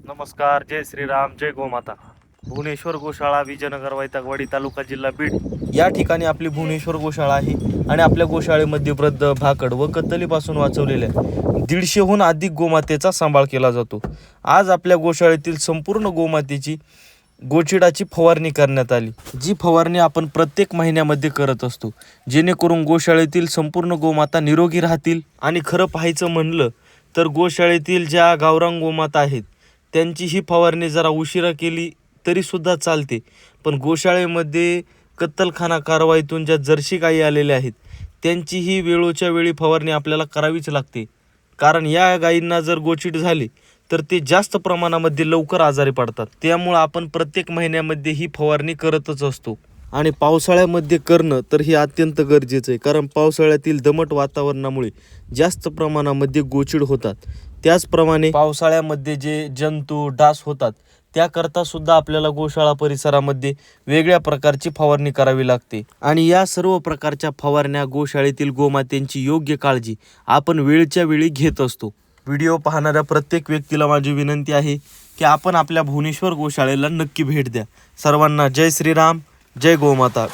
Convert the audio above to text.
नमस्कार, जय श्रीराम, जय गोमाता. भुवनेश्वर गोशाळा, विजयनगर, वैतागवाडी तालुका, जिल्हा बीड या ठिकाणी आपली भुवनेश्वर गोशाळा आहे. आणि आपल्या गोशाळेमध्ये वृद्ध, भाकड व कत्तलीपासून वाचवलेल्या 150हून अधिक गोमातेचा सांभाळ केला जातो. आज आपल्या गोशाळेतील संपूर्ण गोमातेची गोचिडाची फवारणी करण्यात आली, जी फवारणी आपण प्रत्येक महिन्यामध्ये करत असतो, जेणेकरून गोशाळेतील संपूर्ण गोमाता निरोगी राहतील. आणि खरं पाहायचं म्हणलं तर गोशाळेतील ज्या गावरान गोमाता आहेत त्यांची ही फवारणी जरा उशिरा केली तरीसुद्धा चालते, पण गोशाळेमध्ये कत्तलखाना कारवाईतून ज्या जर्सी गायी आलेल्या आहेत त्यांची ही वेळोच्या वेळी फवारणी आपल्याला करावीच लागते. कारण या गायींना जर गोचिड झाली तर ते जास्त प्रमाणामध्ये लवकर आजारी पडतात. त्यामुळं आपण प्रत्येक महिन्यामध्ये ही फवारणी करतच असतो. आणि पावसाळ्यामध्ये करणं तर हे अत्यंत गरजेचं आहे, कारण पावसाळ्यातील दमट वातावरणामुळे जास्त प्रमाणामध्ये गोचिड होतात. त्याचप्रमाणे पावसाळ्यामध्ये जे जंतू, डास होतात त्याकरता सुद्धा आपल्याला गोशाळा परिसरामध्ये वेगळ्या प्रकारची फवारणी करावी लागते. आणि या सर्व प्रकारच्या फवारण्या, गोशाळेतील गोमातेंची योग्य काळजी आपण वेळच्या वेळी घेत असतो. व्हिडिओ पाहणाऱ्या प्रत्येक व्यक्तीला माझी विनंती आहे की आपण आपल्या भुवनेश्वर गोशाळेला नक्की भेट द्या. सर्वांना जय श्रीराम, जय गोमाता.